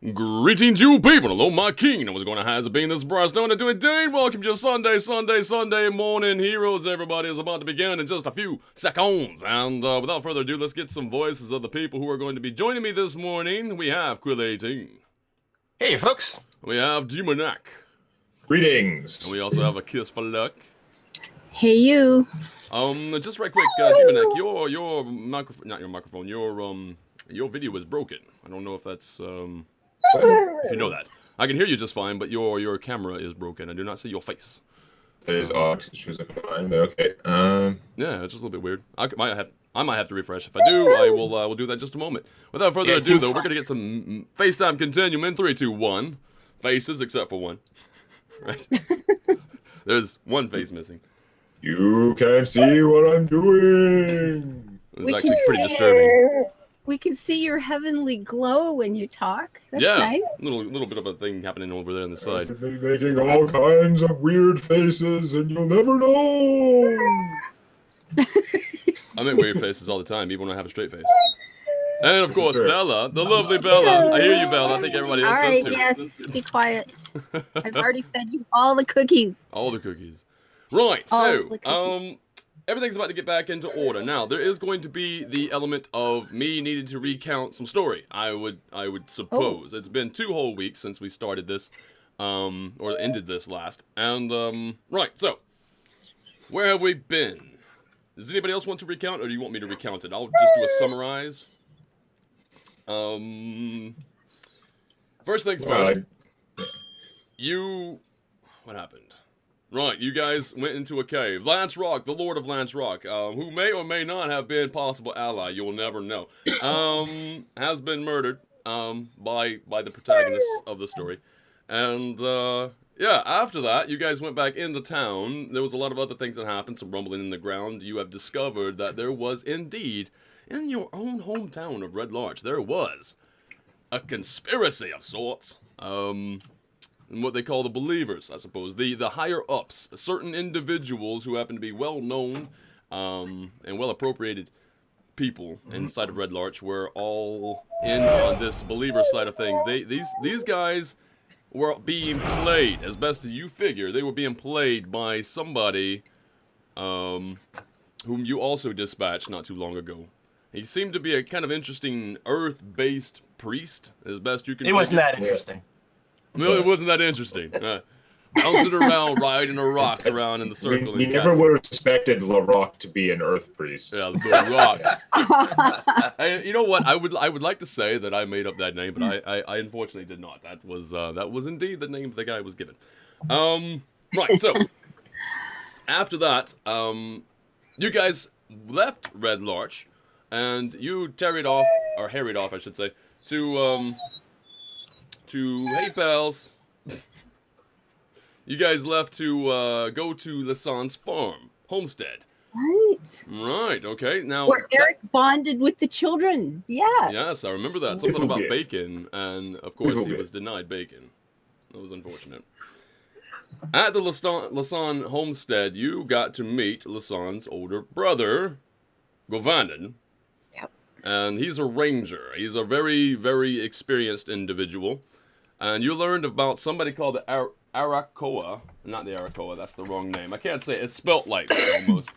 Greetings, you people! Hello, my king! What's going to has been this brass stone and doing indeed? Welcome to Sunday morning, heroes. Everybody is about to begin in just a few seconds. And without further ado, let's get some voices of the people who are going to be joining me this morning. We have Quill18. Hey, folks. We have Demonac. Greetings. And we also have a Kiss for Luck. Hey, you. Just right quick, Demonac, your microphone, not your microphone, your video is broken. I don't know if that's, if you know that. I can hear you just fine, but your camera is broken. I do not see your face. That is odd, because it shows up on mine, but okay. Yeah, it's just a little bit weird. I might have to refresh. If I do, I will do that in just a moment. Without further ado, though, we're going to get some FaceTime continuum in 3, 2, 1. Faces, except for one. Right? There's one face missing. You can't see what I'm doing. It's actually pretty disturbing. We can see your heavenly glow when you talk. That's yeah, nice. little bit of a thing happening over there on the side. I've been making all kinds of weird faces, and you'll never know. I make weird faces all the time, even when I have a straight face. And of course, Bella, the lovely Bella. I hear you, Bella. I think everybody else does too. Yes, be quiet. I've already fed you all the cookies. All the cookies. Right, so, everything's about to get back into order. Now, there is going to be the element of me needing to recount some story, I would suppose. It's been 2 whole weeks since we started this, or ended this last. And, right, so, where have we been? Does anybody else want to recount, or do you want me to recount it? I'll just do a summarize. First things first. What happened? Right, you guys went into a cave. Lance Rock, the Lord of Lance Rock, who may or may not have been possible ally, you'll never know, has been murdered, by the protagonist of the story. And, yeah, after that, you guys went back into town. There was a lot of other things that happened, some rumbling in the ground. You have discovered that there was indeed, in your own hometown of Red Larch, there was a conspiracy of sorts. And what they call the believers, I suppose. The higher-ups, certain individuals who happen to be well-known and well-appropriated people inside of Red Larch were all in on this believer side of things. These guys were being played, as best as you figure. They were being played by somebody whom you also dispatched not too long ago. He seemed to be a kind of interesting Earth-based priest, as best you can figure. It wasn't that interesting. No, it wasn't that interesting. Bouncing around, riding a rock around in the circle. We never would have suspected LaRock to be an Earth priest. Yeah, the rock. And you know what? I would like to say that I made up that name, but I unfortunately did not. That was indeed the name the guy was given. Right. So after that, you guys left Red Larch, and you harried off, I should say, to hey pals, you guys left to go to Lasanne's farm, homestead. Right, okay, now... Where Eric bonded with the children, yes. Yes, I remember that, something about bacon, and of course he was denied bacon. That was unfortunate. At the Lasanne homestead, you got to meet Lasanne's older brother, Govanden. And he's a ranger. He's a very, very experienced individual. And you learned about somebody called the Arakoa. Not the Arakoa, that's the wrong name. I can't say it. It's spelt like that almost.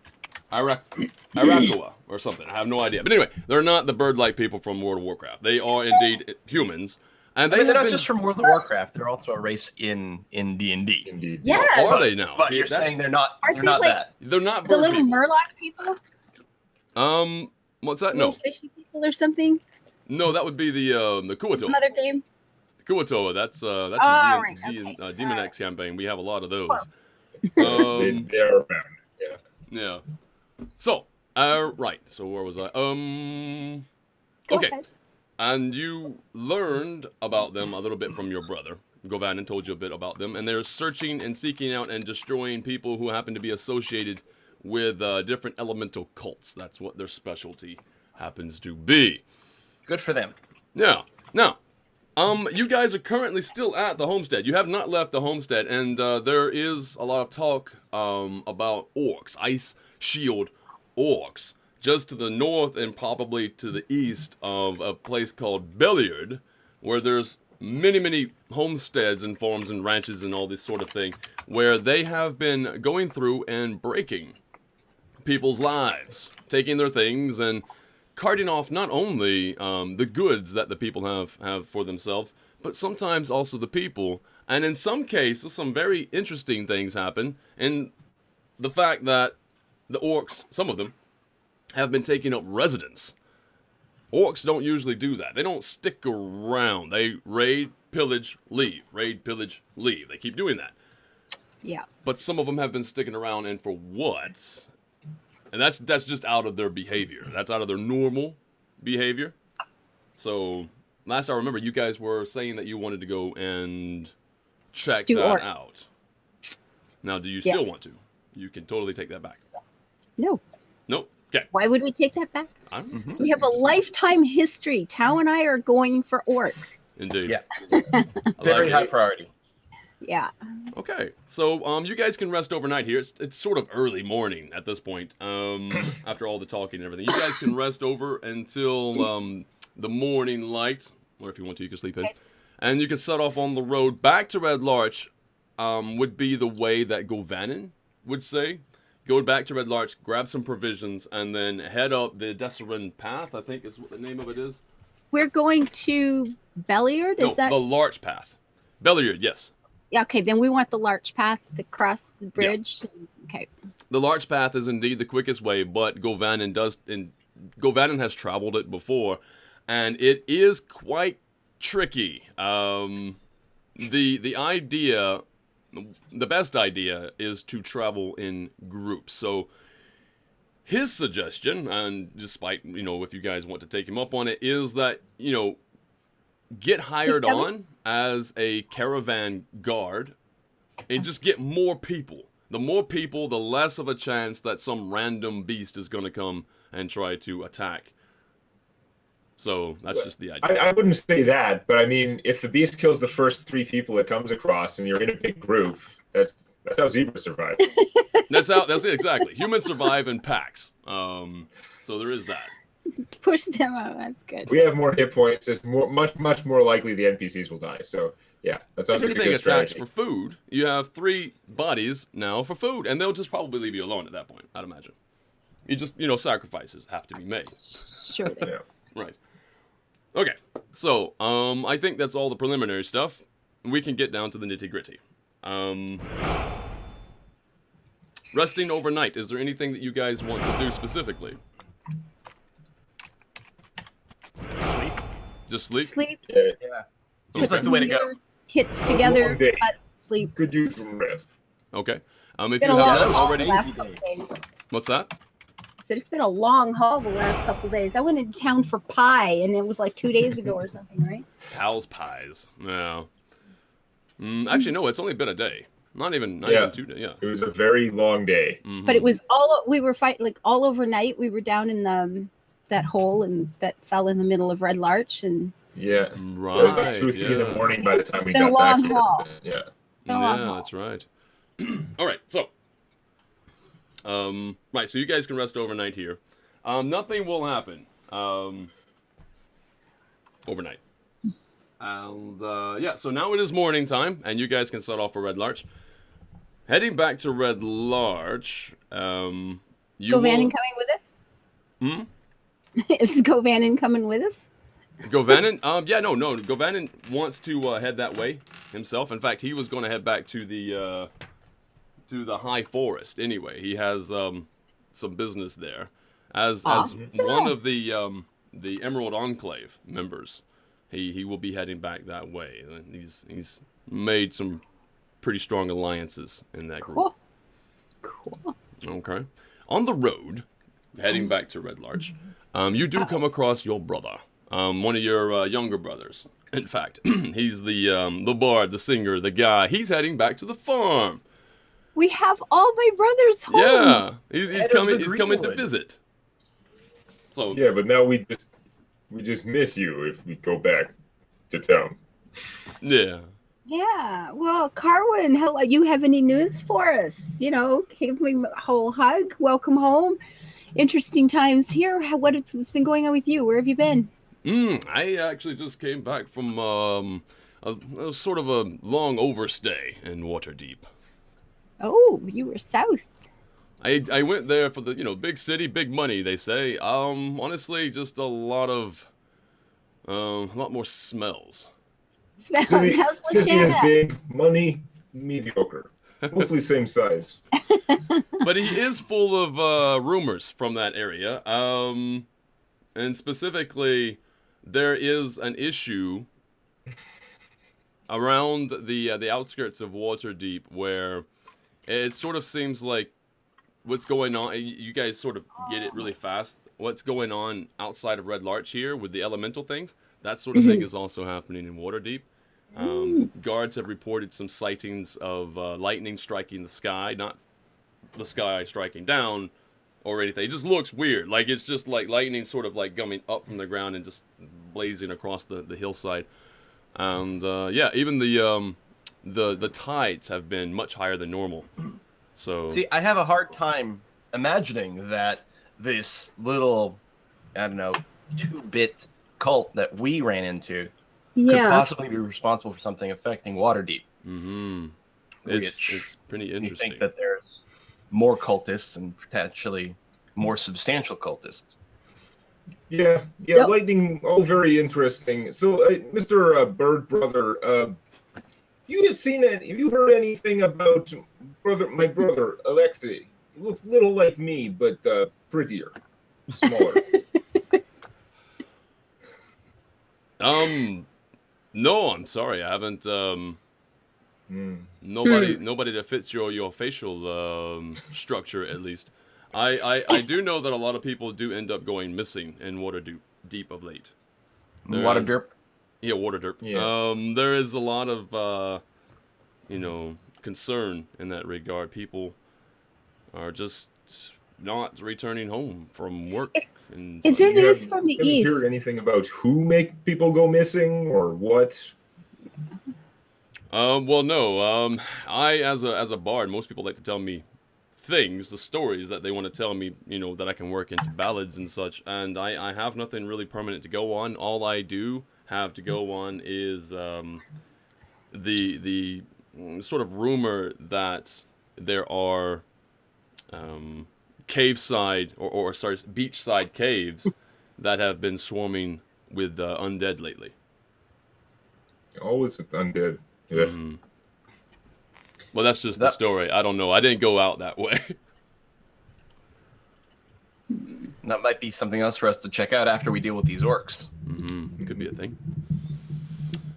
Arakoa or something. I have no idea. But anyway, they're not the bird-like people from World of Warcraft. They are indeed humans. And they're not just from World of Warcraft. They're also a race in D&D. Indeed. Yes. Are they now? But see, you're saying they're not like that. They're not bird the little people. Murloc people? What's that? Little No. fishy people or something? No, that would be the Kuatoa. Another game? Kuatoa, that's right, okay. Demon X campaign. We have a lot of those. They are around, yeah. Yeah. So, right. So where was I? Go okay. ahead. And you learned about them a little bit from your brother. Govanden told you a bit about them, and they're searching and seeking out and destroying people who happen to be associated with different elemental cults. That's what their specialty happens to be. Good for them. Yeah. Now, you guys are currently still at the homestead. You have not left the homestead, and there is a lot of talk about orcs, ice shield orcs, just to the north and probably to the east of a place called Bellard, where there's many homesteads and farms and ranches and all this sort of thing where they have been going through and breaking people's lives, taking their things and carting off not only the goods that the people have for themselves, but sometimes also the people. And in some cases, some very interesting things happen. And the fact that the orcs, some of them, have been taking up residence. Orcs don't usually do that. They don't stick around. They raid, pillage, leave. Raid, pillage, leave. They keep doing that. Yeah. But some of them have been sticking around, and for what? And that's just out of their behavior. That's out of their normal behavior. So, last I remember, you guys were saying that you wanted to go and check that orcs out. Now, do you still want to? You can totally take that back. No. Nope. Okay. Why would we take that back? We have a lifetime history. Tao and I are going for orcs. Indeed. Yeah. Very high priority. Yeah. Okay, so you guys can rest overnight here. It's sort of early morning at this point. After all the talking and everything, you guys can rest over until the morning light, or if you want to, you can sleep in, and you can set off on the road back to Red Larch. Would be the way that Govanen would say. Go back to Red Larch, grab some provisions, and then head up the Desserin Path. I think is what the name of it is. We're going to Bellard. No, the Larch Path. Bellard, yes. Yeah, okay, then we want the Larch Path across the bridge. Yeah. Okay. The Larch Path is indeed the quickest way, but Govanen has traveled it before, and it is quite tricky. The idea, the best idea, is to travel in groups. So his suggestion, and despite, if you guys want to take him up on it, is that, get hired on as a caravan guard and just get more people. The more people, the less of a chance that some random beast is going to come and try to attack. So that's just the idea. I wouldn't say that, but I mean, if the beast kills the first 3 people it comes across and you're in a big group, that's how zebras survive. That's it, exactly. Humans survive in packs. So there is that. Push them out. That's good. We have more hit points. It's much more likely the NPCs will die. So yeah, that sounds like a good strategy. If anything attacks for food, you have 3 bodies now for food, and they'll just probably leave you alone at that point, I'd imagine. You just, sacrifices have to be made. Sure. Yeah. Right. Okay. So, I think that's all the preliminary stuff. We can get down to the nitty-gritty. Resting overnight. Is there anything that you guys want to do specifically? Sleep. Just sleep? Sleep. Yeah. Seems like the way to go. Hits together, but sleep. Could use some rest. Okay. If you have already. Last couple days. What's that? But it's been a long haul the last couple of days. I went into town for pie, and it was like 2 days ago or something, right? Tao's pies. No. Actually, no. It's only been a day. Not even 2 days. Yeah. It was a very long day. Mm-hmm. But it was we were fighting like all overnight. We were down in that hole and that fell in the middle of Red Larch, and yeah, right. It was like 2 or 3 in the morning by the time we got back here. Haul. Yeah. That's right. All right, so. Right, so you guys can rest overnight here. Nothing will happen overnight. And so now it is morning time, and you guys can set off for Red Larch. Heading back to Red Larch, Govanen coming with us? Is Govanen coming with us? Govanen? No. Govanen wants to head that way himself. In fact, he was going to head back to the high forest anyway. He has some business there as one of the Emerald Enclave members. He will be heading back that way. He's made some pretty strong alliances in that group. Cool. Okay. On the road, heading back to Red Larch, you do come across your brother, one of your younger brothers. In fact, he's the bard, the singer, the guy. He's heading back to the farm. We have all my brothers home. Yeah, he's coming to visit. So yeah, but now we just miss you if we go back to town. Yeah. Yeah. Well, Carwin, hello. You have any news for us? Give me a whole hug. Welcome home. Interesting times here. What's been going on with you? Where have you been? I actually just came back from a sort of a long overstay in Waterdeep. Oh, you were south. I went there for the, big city, big money, they say. Honestly, just a lot more smells. Smells. City, How's city is Lashana? big, money mediocre. Mostly same size. But he is full of rumors from that area. And specifically, there is an issue around the outskirts of Waterdeep where it sort of seems like what's going on. You guys sort of get it really fast. What's going on outside of Red Larch here with the elemental things? That sort of thing is also happening in Waterdeep. Guards have reported some sightings of lightning striking the sky, not the sky striking down or anything. It just looks weird. Like it's just like lightning sort of like coming up from the ground and just blazing across the hillside. And even the tides have been much higher than normal. So See, I have a hard time imagining that this little, I don't know, 2-bit cult that we ran into could possibly be responsible for something affecting Waterdeep. Mm-hmm. It's pretty interesting. You think that there's more cultists and potentially more substantial cultists. Yeah, Yep. lightning, all very interesting. So, Mr. Bird Brother, you have you heard anything about my brother, Alexei? He looks little like me, but prettier, smaller. No, I'm sorry, I haven't. Nobody that fits your facial structure, at least. I do know that a lot of people do end up going missing in Waterdeep of late. Waterdeep? Yeah, Waterdeep. Yeah. There is a lot of concern in that regard. People are just not returning home from work. Is there news from the Have you east? heard anything about who make people go missing or what? Well, no. I, as a bard, most people like to tell me the stories that they want to tell me, that I can work into ballads and such. And I have nothing really permanent to go on. All I do have to go on is the sort of rumor that there are cave-side or beach-side caves that have been swarming with undead lately. Always with undead. Yeah. Mm. Well, that's just the story. I don't know. I didn't go out that way. That might be something else for us to check out after we deal with these orcs. Mm-hmm. Could be a thing.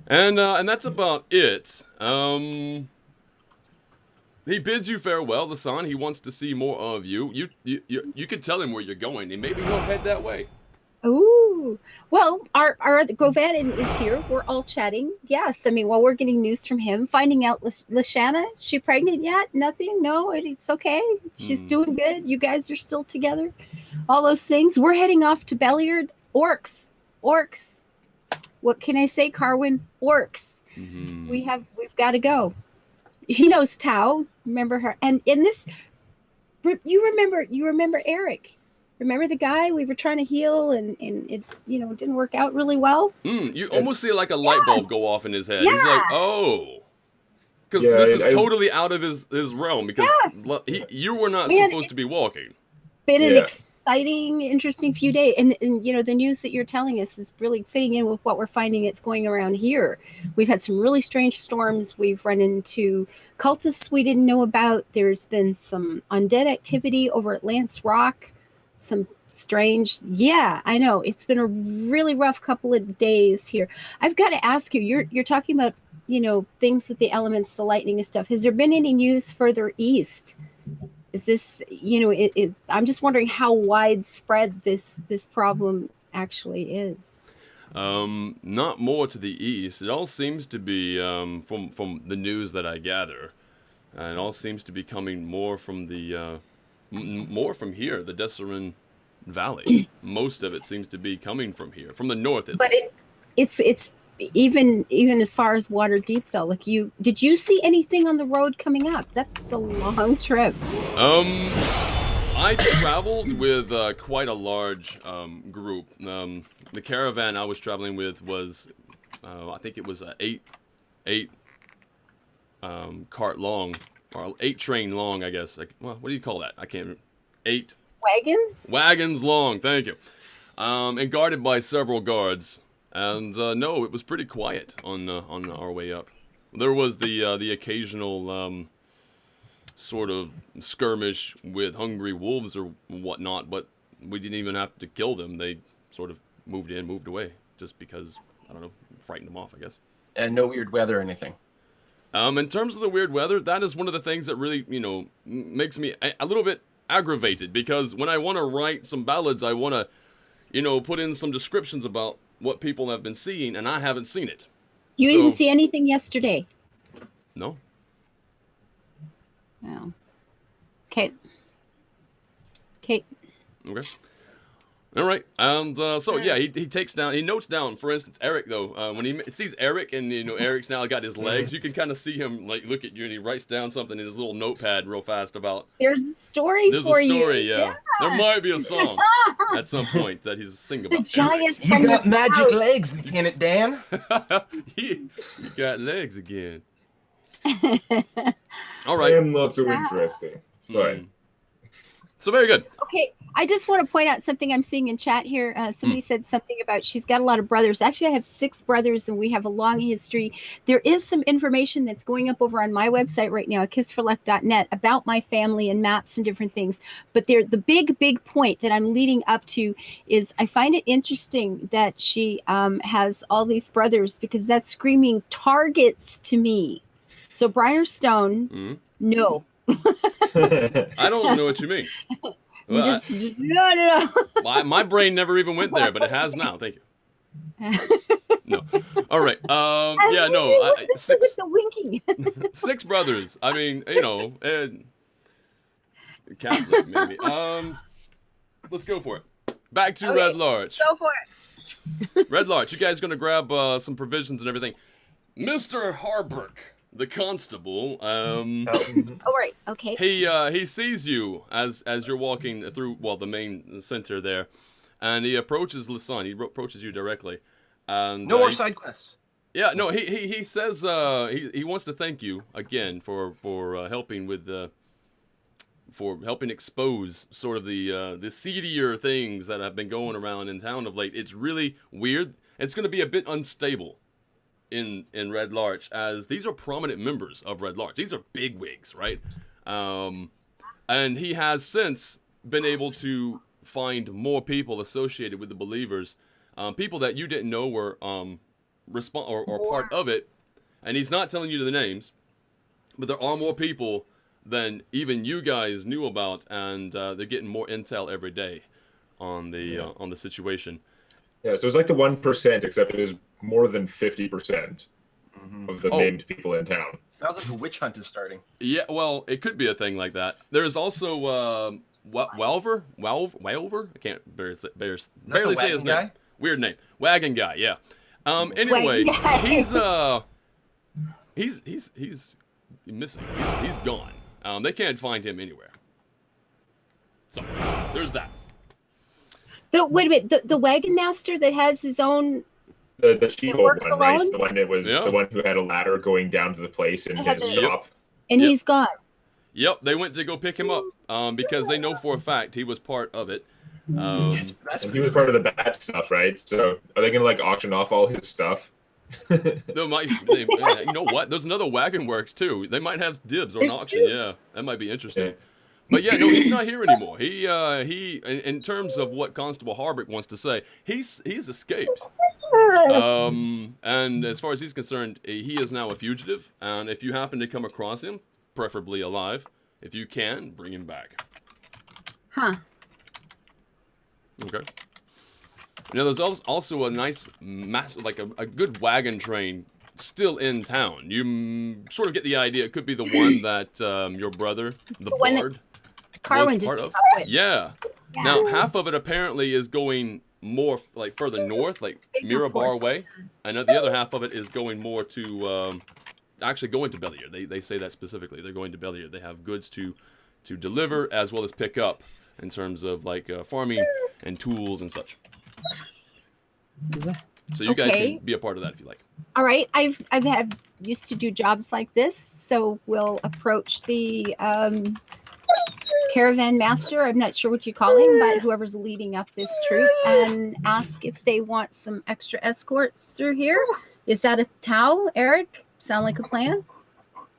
And that's about it. He bids you farewell, the son. He wants to see more of you. You could tell him where you're going, and maybe he'll head that way. Ooh. Well, our Govan is here. We're all chatting. Yes. I mean, while we're getting news from him, finding out Lashana, she pregnant yet? Nothing? No, it's okay. She's doing good. You guys are still together. All those things. We're heading off to Bellard. Orcs. What can I say, Carwin? Orcs. Mm-hmm. We've got to go. He knows Tao. Remember her? And in this, you remember Eric. Remember the guy we were trying to heal and it didn't work out really well? You almost see like a light bulb go off in his head. Yeah. He's like, oh. Because Yeah, this is totally out of his realm. Because you were not supposed to be walking. Been an exciting, interesting few days. And the news that you're telling us is really fitting in with what we're finding it's going around here. We've had some really strange storms. We've run into cultists we didn't know about. There's been some undead activity over at Lance Rock. Some strange, I know it's been a really rough couple of days here. I've got to ask you, you're talking about things with the elements, the lightning and stuff. Has there been any news further east? Is this I'm just wondering how widespread this problem actually is. Not more to the east. It all seems to be from the news that I gather, and it all seems to be coming more from the more from here, the Desserin Valley. Most of it seems to be coming from here, from the north. But it's even as far as Waterdeep though. Like did you see anything on the road coming up? That's a long trip. I traveled with quite a large group. The caravan I was traveling with was, I think it was 8 cart long, or 8 train long, I guess. Like, well, what do you call that? I can't remember. 8 wagons long. Thank you. And guarded by several guards. And no, it was pretty quiet on our way up. There was the occasional sort of skirmish with hungry wolves or whatnot, but we didn't even have to kill them. They sort of moved away, just because, I don't know, frightened them off, I guess. And no weird weather or anything. In terms of the weird weather, that is one of the things that really, makes me a little bit aggravated, because when I want to write some ballads, I want to, put in some descriptions about what people have been seeing, and I haven't seen it. You didn't see anything yesterday? No. Oh. Okay. Okay. All right, and so yeah, he notes down. For instance, Eric though, when he sees Eric, and Eric's now got his legs, you can kind of see him like look at you, and he writes down something in his little notepad real fast about. There's a story for you. There's a story, yeah. Yes. There might be a song at some point that he's singing about. The giant. You got magic legs, can it, Dan? You got legs again. All right. I am not so interesting. It's fine. So very good. Okay, I just want to point out something I'm seeing in chat here. Somebody said something about she's got a lot of brothers. Actually, I have 6 brothers, and we have a long history. There is some information that's going up over on my website right now, kissforluck.net, about my family and maps and different things. But the big point that I'm leading up to is I find it interesting that she has all these brothers, because that's screaming targets to me. So Briarstone, no. I don't know what you mean. Well, no. My brain never even went there, but it has now. Thank you. No. All right. Yeah. No. 6 with the winking. 6 brothers. I mean, Catholic maybe. Let's go for it. Back to Red Larch. Go for it. Red Larch. You guys gonna grab some provisions and everything. Mr. Harbrook, the constable, oh, right, okay. He sees you as you're walking through, the main center there, and he approaches Lisanne. He approaches you directly, and no more side quests. Yeah, no. He says he wants to thank you again for helping with for helping expose sort of the seedier things that have been going around in town of late. It's really weird. It's going to be a bit unstable in Red Larch, as these are prominent members of Red Larch. These are bigwigs, right? And he has since been able to find more people associated with the Believers, people that you didn't know were part of it. And he's not telling you the names, but there are more people than even you guys knew about, and they're getting more intel every day on the situation. Yeah, so it's like the 1%, except it is more than 50% of the named people in town. Sounds like a witch hunt is starting. Yeah, well, it could be a thing like that. There's also Walver? I can't barely say his name. Guy? Weird name. Wagon guy, yeah. Anyway, he's missing. He's gone. They can't find him anywhere. So, there's that. Wait a minute, the wagon master that has his own... The She-Hulk one, alone? right? The one that was the one who had a ladder going down to the place and his shop. And he's gone. Yep, they went to go pick him up because they know for a fact he was part of it. And he was part of the bad stuff, right? So are they going to auction off all his stuff? You know what? There's another Wagon Works too. They might have dibs or an auction. Yeah, that might be interesting. Yeah. But yeah, no, he's not here anymore. He in terms of what Constable Harbrook wants to say, he's escaped. And as far as he's concerned, he is now a fugitive. And if you happen to come across him, preferably alive, if you can, bring him back. Huh. Okay. There's also a nice a good wagon train still in town. You sort of get the idea it could be the one that your brother, the Bellard, Carwin just came up with. Yeah. Now, half of it apparently is going more further north, like Mirabar way, and the other half of it is going more to actually going to Bellard. They say that specifically. They're going to Bellard. They have goods to deliver as well as pick up in terms of farming and tools and such. So you guys can be a part of that if you like. All right, I've had used to do jobs like this, so we'll approach the caravan master. I'm not sure what you call him, but whoever's leading up this troop, and ask if they want some extra escorts through here. Is that a Tau, Eric? Sound like a plan?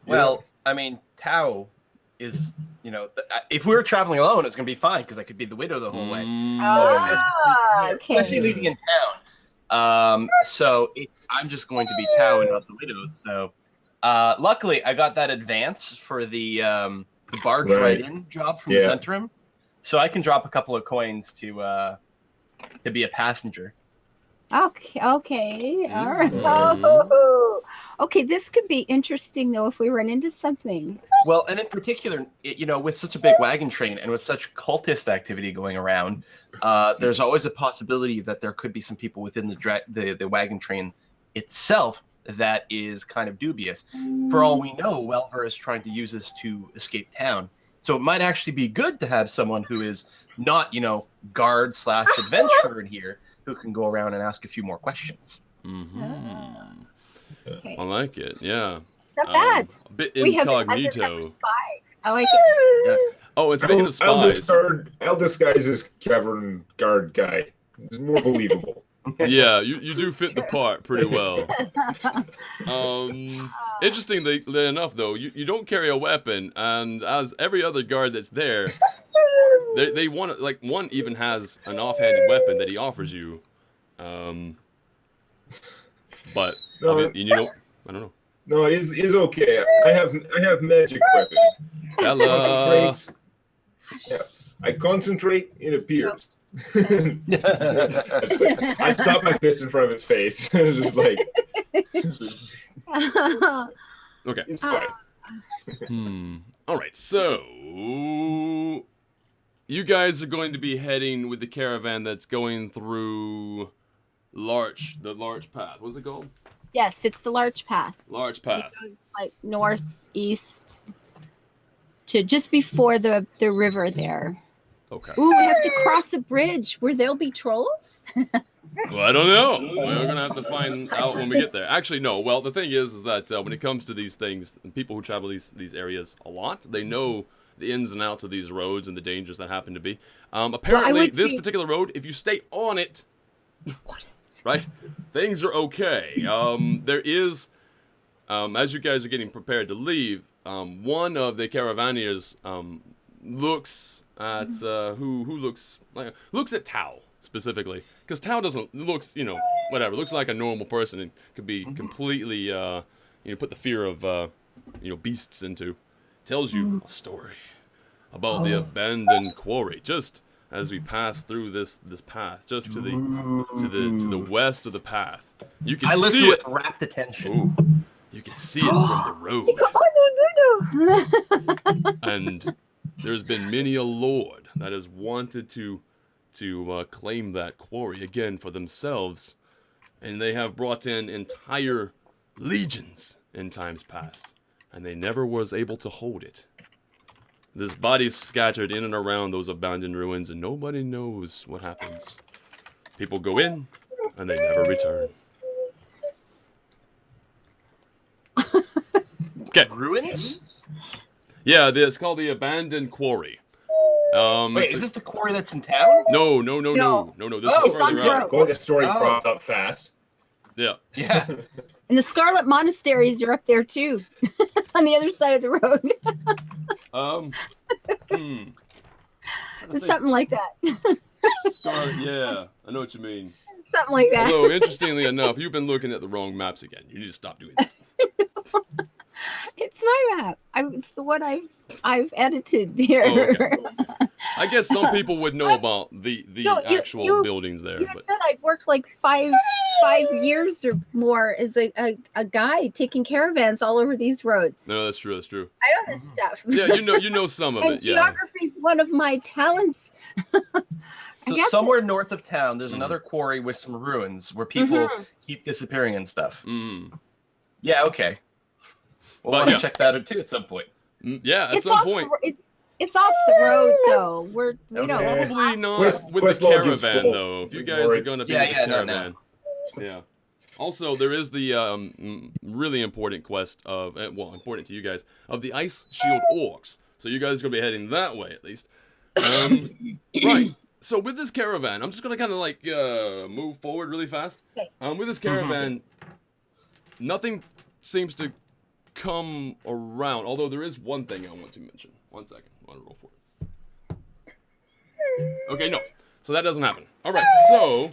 Well, I mean, Tau is, if we were traveling alone, it's going to be fine because I could be the widow the whole way. Okay. Especially leaving in town. I'm just going to be Tau and not the widow. So, luckily, I got that advance for the barge right-in job from the Centrum, so I can drop a couple of coins to be a passenger. Okay. All right. Oh. Okay, this could be interesting though if we run into something. Well, and in particular, with such a big wagon train and with such cultist activity going around, there's always a possibility that there could be some people within the wagon train itself that is kind of dubious. For all we know, Welver is trying to use this to escape town. So it might actually be good to have someone who is not, guard/adventurer in here who can go around and ask a few more questions. Okay. I like it, yeah. Not bad. A bit We have an incognito. undercover spy. I like it. Yeah. Oh, it's speaking of spies. I'll disguise this cavern guard guy. It's more believable. Yeah, you do fit the part pretty well. Interestingly enough, though, you don't carry a weapon, and as every other guard that's there, they want to, one even has an offhanded weapon that he offers you. But No, I don't know. No, it's okay. I have magic weapon. Hello. I concentrate. It appears. I stop my fist in front of his face. It's just like. Okay. It's fine. All right. So you guys are going to be heading with the caravan that's going through the Larch Path. What's it called? Yes, it's the Larch Path. Larch Path. It goes northeast to just before the river there. Okay. Ooh, we have to cross a bridge where there'll be trolls. Well, I don't know. We're gonna have to find out when we get there. Actually, no. Well, the thing is that when it comes to these things, and people who travel these areas a lot, they know the ins and outs of these roads and the dangers that happen to be. Apparently, this particular road, if you stay on it, right, things are okay. There is, as you guys are getting prepared to leave, one of the caravaniers looks at looks at Tau specifically, because Tau looks like a normal person and could be completely put the fear of beasts into. Tells you a story about the abandoned quarry just as we pass through this path, just to the west of the path. You can see it with rapt attention. Ooh, you can see it from the road. And there's been many a lord that has wanted to claim that quarry again for themselves, and they have brought in entire legions in times past, and they never was able to hold it. There's bodies scattered in and around those abandoned ruins, and nobody knows what happens. People go in, and they never return. Okay. Ruins? Yeah, it's called the Abandoned Quarry. Wait, is this the quarry that's in town? No. This is further out. Boy, the story cropped up fast. Yeah. Yeah. And the Scarlet Monasteries are up there too, on the other side of the road. It's something like that. Yeah, I know what you mean. Something like that. Although, interestingly enough, you've been looking at the wrong maps again. You need to stop doing that. It's my map. It's the one I've edited here. Oh, okay. I guess some people would know about the actual buildings there. You said I'd worked like five years or more as a guide taking caravans all over these roads. No, that's true. I know this stuff. Yeah, you know some of and it. Yeah. Geography's one of my talents. So somewhere north of town, there's another quarry with some ruins where people keep disappearing and stuff. Yeah, okay. We'll want to check that out too at some point. Yeah, at some point. It's off the road though. We don't Probably not Quest with log the is caravan full. though. If you guys are going to be with the caravan. Yeah. Also, there is the really important quest of, important to you guys, of the Ice Shield Orcs. So you guys are going to be heading that way, at least. Right. So with this caravan, I'm just going to kind of like move forward really fast. Okay. With this caravan, nothing seems to come around. Although there is one thing I want to mention. 1 second. I want to roll for it. Okay, no. So that doesn't happen. All right. So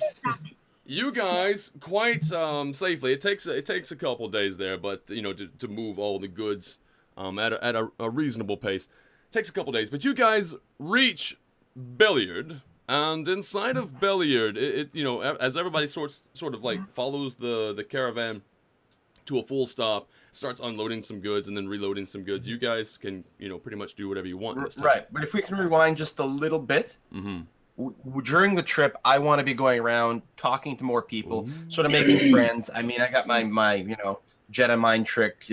you guys quite safely. It takes a couple days there, but you know to move all the goods at a reasonable pace. Takes a couple days, but you guys reach Bellard, and inside of Bellard, it you know as everybody sort of like follows the caravan to a full stop, starts unloading some goods and then reloading some goods. You guys can pretty much do whatever you want this time. Right, but if we can rewind just a little bit. During the trip, I want to be going around talking to more people, sort of making friends. I mean, I got my Jedi mind trick,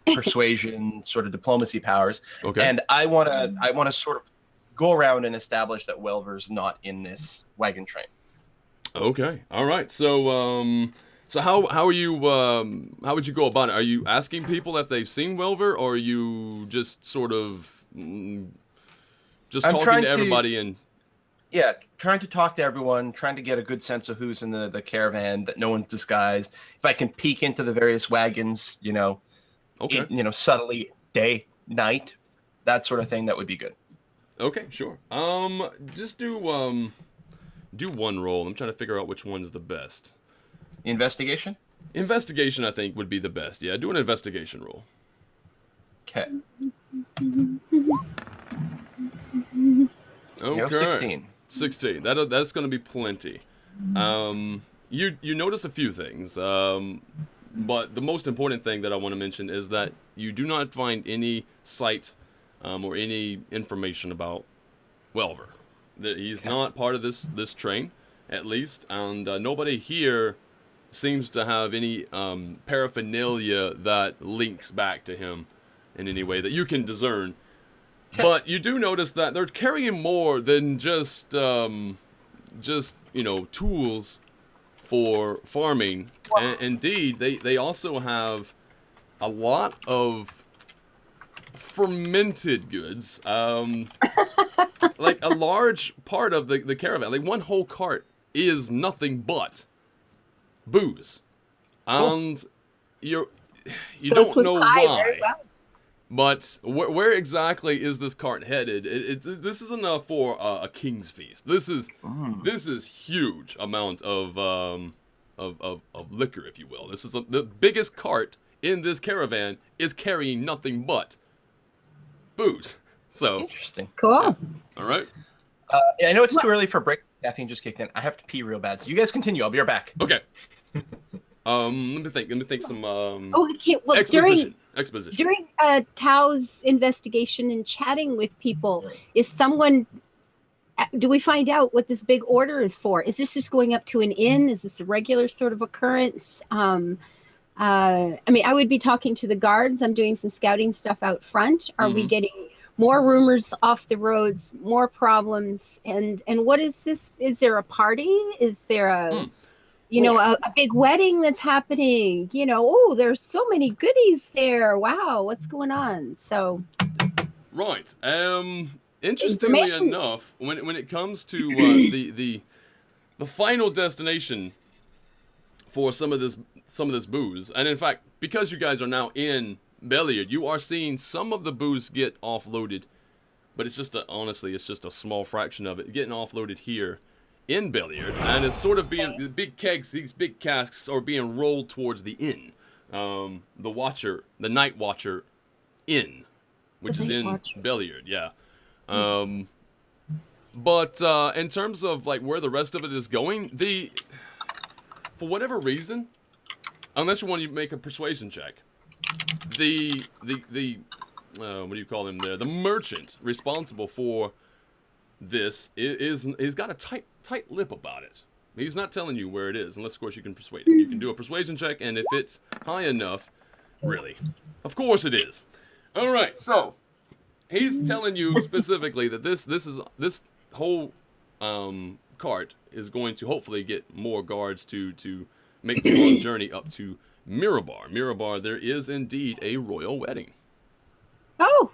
persuasion, sort of diplomacy powers, and I want to sort of go around and establish that Welver's not in this wagon train. Okay, all right. So so how are you? How would you go about it? Are you asking people if they've seen Welver, or are you just sort of just talking to everybody and? Yeah, trying to talk to everyone, trying to get a good sense of who's in the caravan, that no one's disguised. If I can peek into the various wagons, subtly, day, night, that sort of thing, that would be good. Okay, sure. Just do one roll. I'm trying to figure out which one's the best. Investigation? Investigation, I think, would be the best. Yeah, do an investigation roll. Okay. Okay. 16. 16. That's going to be plenty. You notice a few things, but the most important thing that I want to mention is that you do not find any sight or any information about Welver. That he's not part of this train, at least, and nobody here seems to have any paraphernalia that links back to him in any way that you can discern. But you do notice that they're carrying more than just tools for farming. And indeed, they also have a lot of fermented goods. Like a large part of the caravan, like one whole cart is nothing but booze. And you don't know why. But where exactly is this cart headed? This is enough for a king's feast. This is huge amount of liquor, if you will. This is the biggest cart in this caravan is carrying nothing but booze. So interesting. Cool. Yeah. All right. I know it's too early for break. Caffeine just kicked in. I have to pee real bad. So you guys continue. I'll be right back. Okay. Let me think some exposition. During Tao's investigation and chatting with people, do we find out what this big order is for? Is this just going up to an inn? Is this a regular sort of occurrence? I mean, I would be talking to the guards. I'm doing some scouting stuff out front. Are we getting more rumors off the roads, more problems? And what is this? Is there a party? Is there a big wedding that's happening? There's so many goodies there. Wow, what's going on? So, right. Interestingly enough, when it comes to the final destination for some of this booze, and in fact, because you guys are now in Bellard, you are seeing some of the booze get offloaded, but it's just a small fraction of it getting offloaded here in Bellard, and it's sort of being the big kegs, these big casks are being rolled towards the inn, the Night Watcher Inn, which is in Bellard, yeah. But in terms of like where the rest of it is going, for whatever reason, unless you want to make a persuasion check, the what do you call him there? The merchant responsible for this he's got a tight lip about it. He's not telling you where it is, unless of course you can persuade him. You can do a persuasion check, and if it's high enough, really, of course it is. All right, so he's telling you specifically that this whole cart is going to hopefully get more guards to make the long journey up to Mirabar. Mirabar, there is indeed a royal wedding. Oh,